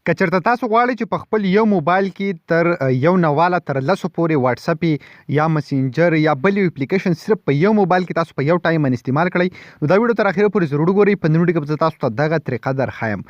که چېرته تاسو غواړئ چې په خپل یو موبایل کې تر یو نه واله تر 10 پورې واتساپ یا مسنجر یا بل یو اپلیکیشن صرف په یو موبایل کې تاسو په یو ټایم باندې استعمال کړئ نو دا ویډیو تر اخره پورې ضرور وګورئ. په نن ویډیو کې به تاسو ته دغه طریقه درښایم.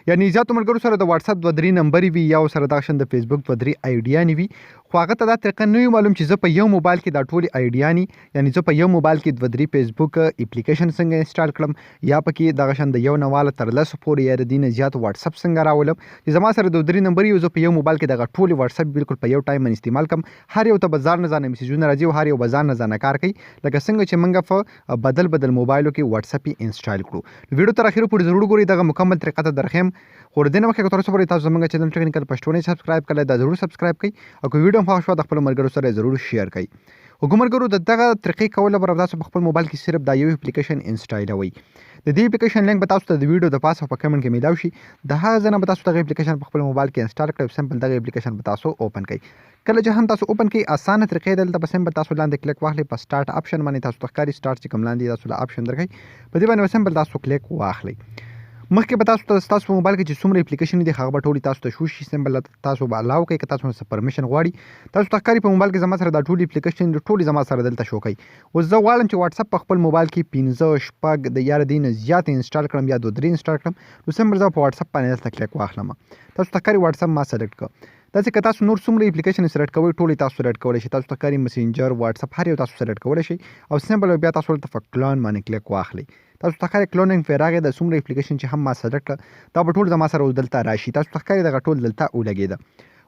یعنی زیاتو ملګرو سره د واتساپ 2-3 نمبر وي یا سره دا شان د فیسبوک 2-3 آیډیانې وي خو هغه ته دا طریقه نه وي معلوم چې زه په یو موبایل کې دا ټولې آیډیانې یعنی زه په یو موبایل کې 2-3 فیسبوک اپلیکیشن څنګه انسټال کړم یا پکې دغه شان د یو نه واله تر 10 پورې یا د دې نه زیات واتساپ څنګه راولم چې زما سره 2-3 نمبر یو زه په یو موبایل کې دغه ټولې واتساپ بالکل په یو ټایم باندې استعمال کړم. هر یو ته به ځان نه ځانه میسیجونه راځي او هر یو به ځان نه ځانه کار کوي لکه څنګه چې موږ په بدل موبایلو کې واتساپ انسټال کړو. ویډیو تر اخره پورې ضرور ګورئ. دغه مکمل طریقه ته درخم خو د دې نه مخکې که تاسو پورې تاسو زموږ چینل ټیکنیکل پښتونې سبسکرایب کړئ دا ضرور سبسکرایب کړئ او که ویډیو خوښ شو د خپل ملګرو سره ضرور شیر کړئ. وګورئ دغه طریقې کول لپاره تاسو په خپل موبایل کې صرف دا یو اپلیکیشن انسټالوئ. د دې اپلیکیشن لینک به تاسو ته د ویډیو د پاسه په کمنټ کې میلاو شي. د هغه ځای نه به تاسو دغه اپلیکیشن په خپل موبایل کې انسټال کړئ. سمپل دغه اپلیکیشن به تاسو اوپن کړئ. کله چې هم تاسو اوپن کړئ اسانه طریقې دلته به سمپل تاسو لاندې کلیک واخلئ په سٹارټ آپشن باندې تاسو ته ښکاري سٹارټ چې کوم لاندې تاسو له آپشن درکړئ په دې باندې سمپل تاسو کلیک واخلئ. مخکې به تاسو په موبایل کې چې څومره اپلیکیشن دي هغه به ټولې تاسو ته شو شي. سمپل تاسو به الاو کوئ که تاسو څخه پرمیشن غواړي تاسو ته ښکاري په موبایل کې زما سره دا ټولې اپلیکیشن دي ټولې زما سره دلته شو کوي. اوس زه غواړم چې واتساپ په خپل موبایل کې 15 د یا د دې نه زیات انسټال کړم یا 2-3 انسټال کړم نو سمپل زه په واتساپ باندې دلته کلیک واخلم. تاسو ته ښکاري واتساپ ما سلیکټ کړ. داسې که تاسو نور څومره اپلیکیشن سلیکټ کوئ ټولې تاسو سلیکټ کولی شئ. تاسو ته ښکاري مسنجر واتساپ هر یو تاسو سلیکټ کولی شئ او سمپل بیا تاسو دلته په کلون باندې کلیک واخلئ. تاسو ته ښکاري کلونینګ پرې راغی د څومره اپلیکیشن چې هم ما سلیکټ کړه دا به ټول زما سره اوس دلته راشي. تاسو ته ښکاري دغه ټول دلته ولګېده.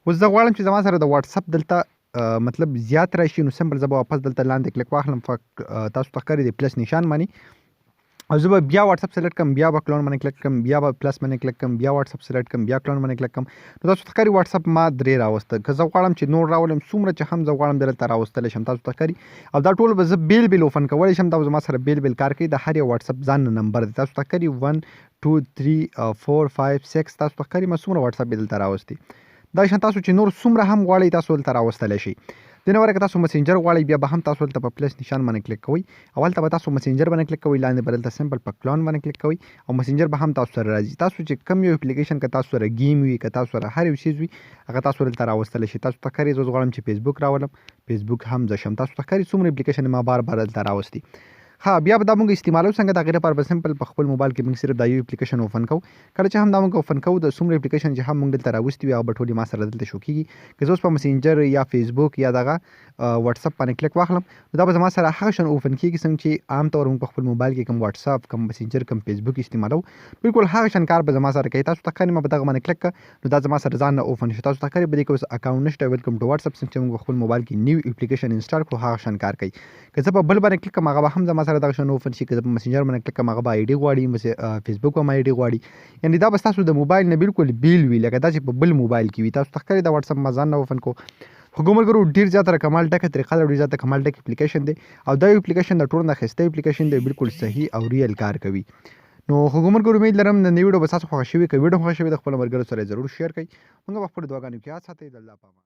اوس زه غواړم چې زما سره د واتساپ دلته مطلب زیات راشي نو سمپل زه به واپس دلته لاندې کلیک واخلم تاسو ته ښکاري د پلس نشان باندې او زه به بیا واتساپ سلیکټ کړم بیا به کلون باندې کلیک کړم بیا به پلس باندې کلیک کړم بیا واتساپ سلیکټ کړم بیا کلون باندې کلیک کړم نو تاسو ته ښکاري واتساپ ما 3 راوسته. که زه غواړم چې نور راولم څومره چې هم زه غواړم دلته راوستلی شم تاسو ته ښکاري او دا ټول به زه بیل اوپن کولی شم. دا زما سره بیل کار کوي د هر یو واتساپ ځان نمبر دی. تاسو ته ښکاري 1 2 3 4 5 6 تاسو ته ښکاري ما څومره واتساپ دلته راوستي. دا شان تاسو چې نور څومره هم غواړئ تاسو دلته راوستلی شئ. د نه وره که تاسو مسنجر غواړئ بیا به هم تاسو دلته په پلس نشان باندې کلیک کوئ. اول ته به تاسو مسنجر باندې کلیک کوئ لاندې به دلته سمپل په کلون باندې کلیک کوئ او مسنجر به هم تاسو سره راځي. تاسو چې کوم یو اپلیکیشن که تاسو سره گیم وي که تاسو سره هر یو چیز وي هغه تاسو دلته راوستلی شئ. تاسو ته ښکاري زه اوس غواړم چې فیسبوک راولم فیسبوک هم زه شم. تاسو ته ښکاري څومره اپلیکیشن ما بار دلته راوستي. ها بیا به دا موږ استعمالو څنګه د هغې لپاره به سمپل په خپل موبایل کې موږ صرف دا یو اپلیکیشن اوپن کوو. کله چې هم دا موږ اوپن کوو د څومره اپلیکیشن چې هم موږ دلته راوستي وي هغه به ټولې ما سره دلته شو کېږي. که زه اوس په مسنجر یا فیسبوک یا دغه واتساپ باندې کلیک واخلم نو دا به زما سره هغه شان اوپن کېږي څنګه چې عام طور موږ په خپل موبایل کې کوم واتساپ کوم مسنجر کوم فیسبوک استعمالو بالکل هغه شان کار به زما سره کوي. تاسو ته ښکاري ما په دغه باندې کلیک کړه نو دا زما سره ځان نه اوپن شي. تاسو ته ښکاري په دې کې اوس اکاونټ نشته ویلکم ټو واتساپ څنګه چې موږ خپل موبایل کې نیو اپلیکیشن انسټال کړو هغه شان کار کوي. که زه په بل باندې کلیک کړم هغه به هم زما سره دغه شان اوپن شي. که زه په مسنجر باندې کلیک کړم هغه به آی ډي غواړي فیسبوک هم آی ډي غواړي یعنې دا به ستاسو د موبایل نه بالکل بیل وي لکه دا چې په بل موبایل کې وي. تاسو ته ښکاري دا واتساپ ما ځان نه اوپن کو خو ملګرو ډېر زیاته کمال ډکه طریقه ده ډېر زیاته کمال ډک اپلیکیشن دی او دا اپلیکیشن د ټولو نه ښایسته اپلیکیشن دی بالکل صحیح او ریل کار کوي. نو خو ملګرو امید لرم نن ویډیو به ستاسو خوښه شوي که ویډیو خوښه شوې د خپلو ملګرو سره ضرور شیر کړئ. موږ به خپلو دعاګانو کې یاد ساتئ. د الله په امان.